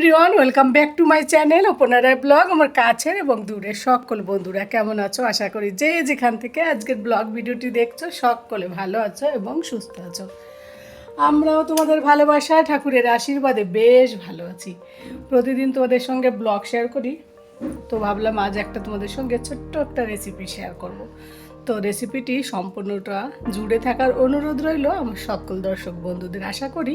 Everyone, welcome back to my channel opener blog. আমার কাছের এবং দূরের সকল বন্ধুরা কেমন আছো? আশা করি যে যেখান থেকে আজকের ব্লগ ভিডিওটি দেখছো সকলে ভালো আছো এবং সুস্থ আছো। আমরাও তোমাদের ভালোবাসায় ঠাকুরের আশীর্বাদে বেশ ভালো আছি। প্রতিদিন তোমাদের সঙ্গে ব্লগ শেয়ার করি, তো ভাবলাম আজ একটা তোমাদের সঙ্গে ছোট্ট একটা রেসিপি শেয়ার করব। তো রেসিপিটি সম্পূর্ণটা জুড়ে থাকার অনুরোধ রইল আমার সকল দর্শক বন্ধুদের। আশা করি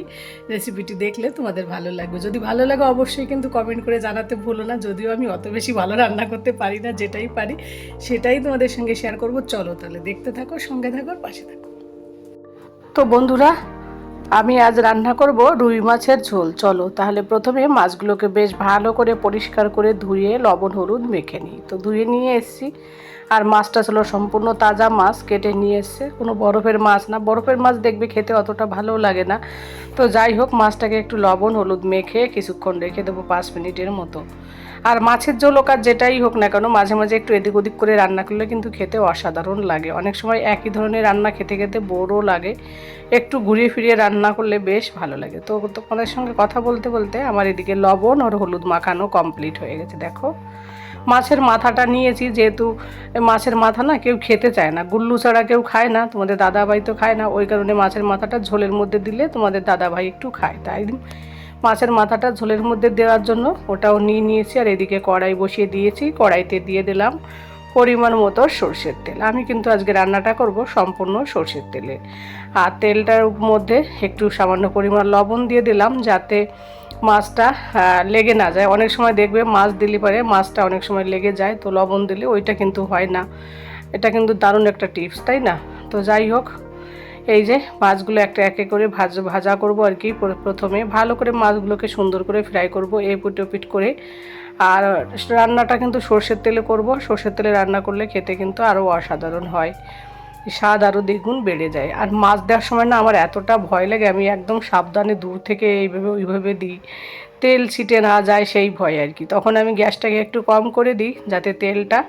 রেসিপিটি দেখলে তোমাদের ভালো লাগবে। যদি ভালো লাগে অবশ্যই কিন্তু কমেন্ট করে জানাতে ভুলো না। যদিও আমি অত বেশি ভালো রান্না করতে পারি না, যেটাই পারি সেটাই তোমাদের সঙ্গে শেয়ার করব। চলো তাহলে দেখতে থাকো, সঙ্গে থাকো, পাশে থাকো। তো বন্ধুরা, আমি আজ রান্না করব রুই মাছের ঝোল। চলো তাহলে প্রথমে মাছগুলোকে বেশ ভালো করে পরিষ্কার করে ধুয়ে লবণ হলুদ মেখে নিই। তো ধুয়ে নিয়ে এসেছি, আর মাছটা ছিল সম্পূর্ণ তাজা মাছ, কেটে নিয়ে এসছে। কোনো বরফের মাছ না, বরফের মাছ দেখবে খেতে অতটা ভালো লাগে না। তো যাই হোক, মাছটাকে একটু লবণ হলুদ মেখে কিছুক্ষণ রেখে দেবো, 5 মিনিটের মতো। আর মাছের ঝোল হোক আর যেটাই হোক না কেন, মাঝে মাঝে একটু এদিক ওদিক করে রান্না করলে কিন্তু খেতে অসাধারণ লাগে। অনেক সময় একই ধরনের রান্না খেতে খেতে বোরও লাগে, একটু ঘুরিয়ে ফিরিয়ে রান্না করলে বেশ ভালো লাগে। তো তোমাদের সঙ্গে কথা বলতে বলতে আমার এদিকে লবণ আর হলুদ মাখানো কমপ্লিট হয়ে গেছে। দেখো, মাছের মাথাটা নিয়েছি, যেহেতু মাছের মাথা না কেউ খেতে চায় না, গুল্লু ছাড়া কেউ খায় না, তোমাদের দাদাভাই তো খায় না, ওই কারণে মাছের মাথাটা ঝোলের মধ্যে দিলে তোমাদের দাদাভাই একটু খায়, তাই মাছের মাথাটা ঝোলের মধ্যে দেওয়ার জন্য ওটাও নিয়েছি। আর এদিকে কড়াই বসিয়ে দিয়েছি, কড়াইতে দিয়ে দিলাম পরিমাণ মতো সরষের তেল। আমি কিন্তু আজকে রান্নাটা করব সম্পূর্ণ সরষের তেলে। আর তেলটার মধ্যে একটু সামান্য পরিমাণ লবণ দিয়ে দিলাম, যাতে মাছটা লেগে না যায়। অনেক সময় দেখবে মাছ দিলে পরে মাছটা অনেক সময় লেগে যায়, তো লবণ দিলে ওইটা কিন্তু হয় না। এটা কিন্তু দারুণ একটা টিপস, তাই না? তো যাই হোক, এই যে মাছগুলো একটা একে করে ভাজা করব আর কি। প্রথমে ভালো করে মাছগুলোকে সুন্দর করে ফ্রাই করব, এপিট ওপিট করে। আর রান্নাটা কিন্তু সর্ষের তেলে করব। সর্ষের তেলে রান্না করলে খেতে কিন্তু আরও অসাধারণ হয়, স্বাদ আরও দ্বিগুণ বেড়ে যায়। আর মাছ দেওয়ার সময় না আমার এতটা ভয় লাগে, আমি একদম সাবধানে দূর থেকে এইভাবে ওইভাবে দিই, তেল ছিটে না যায় সেই ভয় আর কি। তখন আমি গ্যাসটাকে একটু কম করে দিই যাতে তেলটা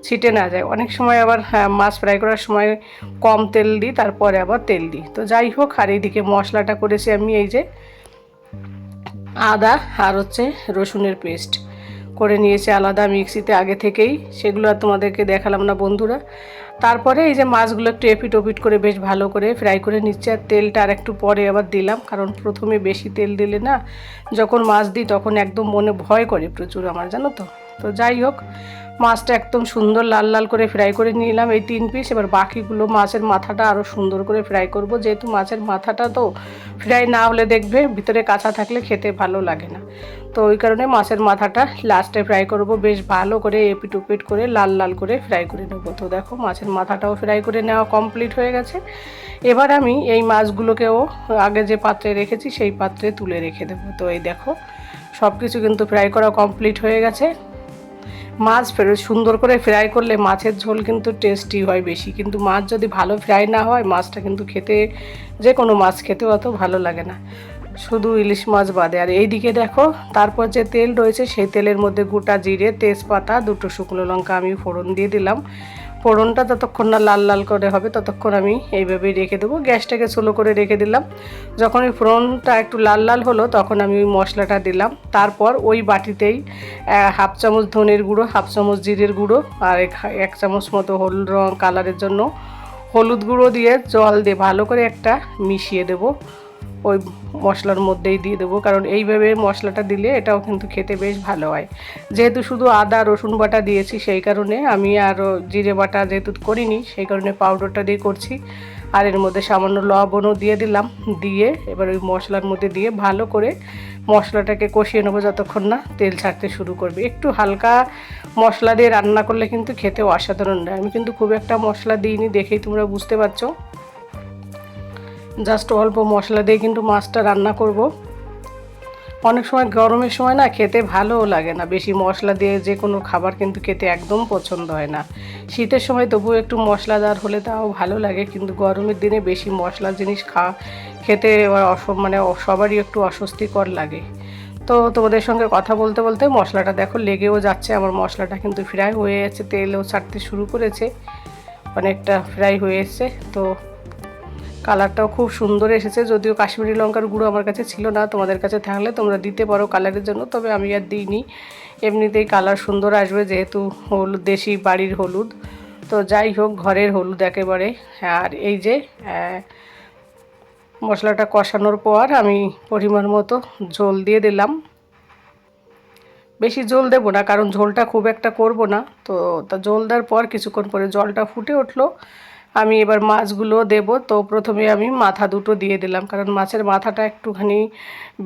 ছিটে না যায়। অনেক সময় আবার মাছ ফ্রাই করার সময় কম তেল দিই, তারপরে আবার তেল দিই। তো যাই হোক, আর এইদিকে মশলাটা করেছি আমি, এই যে আদা আর রসুনের পেস্ট করে নিয়েছি আলাদা মিক্সিতে আগে থেকেই, সেগুলো আর তোমাদেরকে দেখালাম না বন্ধুরা। তারপরে এই যে মাছগুলো একটু এপিট ওপিট করে বেশ ভালো করে ফ্রাই করে নিচ্ছে। আর তেলটা আর একটু পরে আবার দিলাম, কারণ প্রথমে বেশি তেল দিলে না, যখন মাছ দিই তখন একদম মনে ভয় করে প্রচুর আমার, জানো তো। তো যাই হোক, মাছটা একদম সুন্দর লাল লাল করে ফ্রাই করে নিলাম এই 3 পিস। এবার বাকিগুলো মাছের মাথাটা আরও সুন্দর করে ফ্রাই করব, যেহেতু মাছের মাথাটা তো ফ্রাই না হলে দেখবে ভিতরে কাঁচা থাকলে খেতে ভালো লাগে না। তো ওই কারণে মাছের মাথাটা লাস্টে ফ্রাই করব, বেশ ভালো করে এপিট ওপিট করে লাল লাল করে ফ্রাই করে নেব। তো দেখো, মাছের মাথাটাও ফ্রাই করে নেওয়া কমপ্লিট হয়ে গেছে। এবার আমি এই মাছগুলোকেও আগে যে পাত্রে রেখেছি সেই পাত্রে তুলে রেখে দেবো। তো এই দেখো, সব কিছু কিন্তু ফ্রাই করা কমপ্লিট হয়ে গেছে। মাছ সুন্দর করে ফ্রাই করলে মাছের ঝোল কিন্তু টেস্টি হয় বেশি, কিন্তু মাছ যদি ভালো ফ্রাই না হয় মাছটা কিন্তু খেতে, যে কোনো মাছ খেতে অত ভালো লাগে না, শুধু ইলিশ মাছ বাদে। আর এইদিকে দেখো, তারপর যে তেল রয়েছে সেই তেলের মধ্যে গোটা জিরে, তেজপাতা, 2টো শুকনো লঙ্কা আমি ফোড়ন দিয়ে দিলাম। ফোড়নটা যতক্ষণ না লাল লাল করে হবে ততক্ষণ আমি এইভাবেই রেখে দেবো, গ্যাসটাকে স্লো করে রেখে দিলাম। যখন ওই ফোড়নটা একটু লাল লাল হলো তখন আমি ওই মশলাটা দিলাম। তারপর ওই বাটিতেই 1/2 চামচ ধনের গুঁড়ো, 1/2 চামচ জিরের গুঁড়ো, আর 1 চামচ মতো হলুদ রং কালারের জন্য হলুদ গুঁড়ো দিয়ে জল দিয়ে ভালো করে একটা মিশিয়ে দেবো, ওই মশলার মধ্যেই দিয়ে দেবো। কারণ এইভাবে মশলাটা দিলে এটাও কিন্তু খেতে বেশ ভালো হয়। যেহেতু শুধু আদা রসুন বাটা দিয়েছি সেই কারণে আমি আরও জিরে বাটা যেহেতু করিনি সেই কারণে পাউডারটা দিয়ে করছি। আর এর মধ্যে সামান্য লবণও দিয়ে দিলাম, দিয়ে এবার ওই মশলার মধ্যে দিয়ে ভালো করে মশলাটাকে কষিয়ে নেবো যতক্ষণ না তেল ছাড়তে শুরু করবে। একটু হালকা মশলা দিয়ে রান্না করলে কিন্তু খেতে অসাধারণ হয়। আমি কিন্তু খুব একটা মশলা দিইনি, দেখেই তোমরা বুঝতে পারছো। জাস্ট অল্প মশলা দিয়ে কিন্তু মাছটা রান্না করব। অনেক সময় গরমের সময় না খেতে ভালোও লাগে না, বেশি মশলা দিয়ে যে কোনো খাবার কিন্তু খেতে একদম পছন্দ হয় না। শীতের সময় তবুও একটু মশলাদার হলে তাও ভালো লাগে, কিন্তু গরমের দিনে বেশি মশলা জিনিস খেতে মানে সবারই একটু অস্বস্তিকর লাগে। তো তোমাদের সঙ্গে কথা বলতে বলতে মশলাটা দেখো লেগেও যাচ্ছে, আমার মশলাটা কিন্তু ফ্রাই হয়ে যাচ্ছে, তেলও ছাড়তে শুরু করেছে, অনেকটা ফ্রাই হয়ে এসছে। তো কালারটাও খুব সুন্দর এসেছে। যদিও কাশ্মীরি লঙ্কার গুঁড়ো আমার কাছে ছিল না, তোমাদের কাছে থাকলে তোমরা দিতে পারো কালারের জন্য, তবে আমি আর দিইনি। এমনিতেই কালার সুন্দর আসবে, যেহেতু হলুদ দেশি বাড়ির হলুদ। তো যাই হোক, ঘরের হলুদ একেবারে। আর এই যে মশলাটা কষানোর পর আমি পরিমাণ মতো ঝোল দিয়ে দিলাম। বেশি ঝোল দেবো না, কারণ ঝোলটা খুব একটা করব না। তো তা ঝোল দেওয়ার পর কিছুক্ষণ পরে জলটা ফুটে উঠলো, আমি এবার মাছগুলো দেব। তো প্রথমে আমি মাথা দুটো দিয়ে দিলাম, কারণ মাছের মাথাটা একটুখানি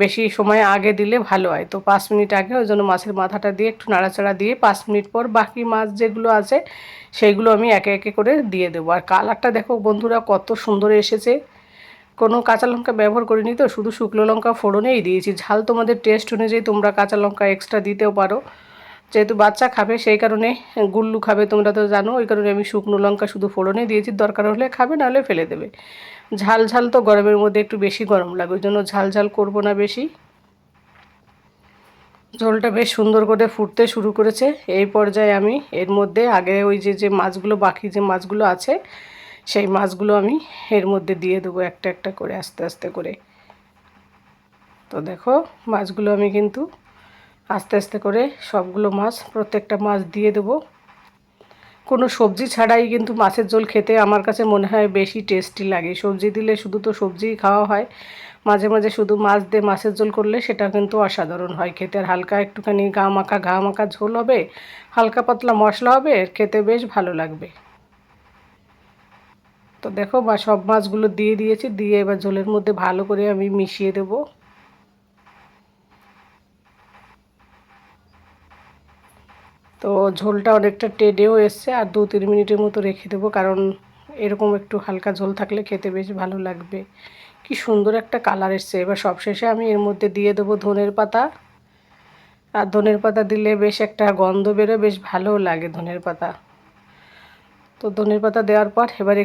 বেশি সময় আগে দিলে ভালো হয়। তো 5 মিনিট আগে ওই জন্য মাছের মাথাটা দিয়ে একটু নাড়াচাড়া দিয়ে 5 মিনিট পর বাকি মাছ যেগুলো আছে সেইগুলো আমি একে একে করে দিয়ে দেবো। আর কালারটা দেখো বন্ধুরা কত সুন্দর এসেছে। কোনো কাঁচা লঙ্কা ব্যবহার করিনি, তো শুধু শুকনো লঙ্কা ফোড়নেই দিয়েছি। ঝাল তোমাদের টেস্ট অনুযায়ী তোমরা কাঁচা লঙ্কা এক্সট্রা দিতেও পারো, যেহেতু বাচ্চা খাবে সেই কারণে, গুল্লু খাবে তোমরা তো জানো, ওই কারণে আমি শুকনো লঙ্কা শুধু ফোড়নে দিয়েছি। দরকার হলে খাবে, নাহলে ফেলে দেবে। ঝাল ঝাল তো গরমের মধ্যে একটু বেশি গরম লাগে, ওই জন্য ঝাল ঝাল করবো না বেশি। ঝোলটা বেশ সুন্দর করে ফুটতে শুরু করেছে। এই পর্যায়ে আমি এর মধ্যে আগে ওই যে মাছগুলো, বাকি যে মাছগুলো আছে সেই মাছগুলো আমি এর মধ্যে দিয়ে দেবো একটা একটা করে, আস্তে আস্তে করে। তো দেখো মাছগুলো আমি কিন্তু আস্তে আস্তে করে সবগুলো মাছ, প্রত্যেকটা মাছ দিয়ে দেবো। কোনো সবজি ছাড়াই কিন্তু মাছের ঝোল খেতে আমার কাছে মনে হয় বেশি টেস্টি লাগে। সবজি দিলে শুধু তো সবজিই খাওয়া হয়, মাঝে মাঝে শুধু মাছ দিয়ে মাছের ঝোল করলে সেটা কিন্তু অসাধারণ হয় খেতে। আর হালকা একটুখানি ঘা মাখা ঝোল হবে, হালকা পাতলা মশলা হবে, খেতে বেশ ভালো লাগবে। তো দেখো সব মাছগুলো দিয়ে দিয়েছি, দিয়ে এবার ঝোলের মধ্যে ভালো করে আমি মিশিয়ে দেবো। তো ঝোলটা অনেকটা টেনেও এসছে, আর 2-3 মিনিটের মতো রেখে দেবো, কারণ এরকম একটু হালকা ঝোল থাকলে খেতে বেশ ভালো লাগবে। কি সুন্দর একটা কালার এসছে। এবার সবশেষে আমি এর মধ্যে দিয়ে দেবো ধনের পাতা। আর ধনের পাতা দিলে বেশ একটা গন্ধ বেরোয়, বেশ ভালোও লাগে ধনের পাতা। তো ধনের পাতা দেওয়ার পর এবার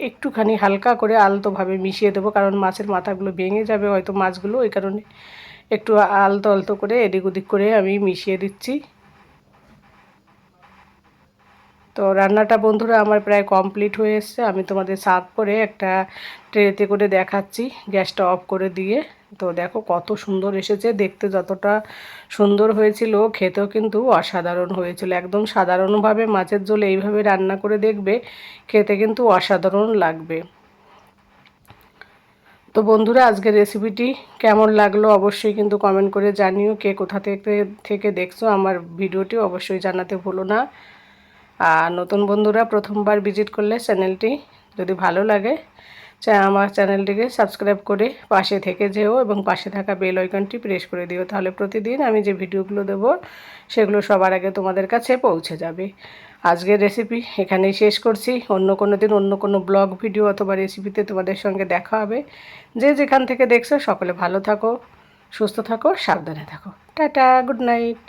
একটুখানি হালকা করে আলতোভাবে মিশিয়ে দেবো, কারণ মাছের মাথাগুলো ভেঙে যাবে হয়তো মাছগুলো, ওই কারণে একটু আলতো আলতো করে এদিক ওদিক করে আমি মিশিয়ে দিচ্ছি। তো রান্নাটা বন্ধুরা আমার প্রায় কমপ্লিট হয়ে এসছে। আমি তোমাদের সার্ভ করে একটা ট্রেতে করে দেখাচ্ছি, গ্যাসটা অফ করে দিয়ে। তো দেখো কত সুন্দর এসেছে, দেখতে যতটা সুন্দর হয়েছিল খেতেও কিন্তু অসাধারণ হয়েছিল। একদম সাধারণভাবে মাছের ঝোল এইভাবে রান্না করে দেখবে, খেতে কিন্তু অসাধারণ লাগবে। তো বন্ধুরা আজকের রেসিপিটি কেমন লাগলো অবশ্যই কিন্তু কমেন্ট করে জানিও। কে কোথা থেকে দেখছো আমার ভিডিওটি অবশ্যই জানাতে ভুলো না। আর নতুন বন্ধুরা প্রথমবার ভিজিট করলে চ্যানেলটি যদি ভালো লাগে, আমার চ্যানেলটিকে সাবস্ক্রাইব করে পাশে থেকে যেও, এবং পাশে থাকা বেল আইকনটি প্রেস করে দিও, তাহলে প্রতিদিন আমি যে ভিডিওগুলো দেবো সেগুলো সবার আগে তোমাদের কাছে পৌঁছে যাবে। আজকের রেসিপি এখানেই শেষ করছি। অন্য কোনো দিন অন্য কোনো ব্লগ ভিডিও অথবা রেসিপিতে তোমাদের সঙ্গে দেখা হবে। যে যেখান থেকে দেখছো সকলে ভালো থাকো, সুস্থ থাকো, সাবধানে থাকো। Tata, good night.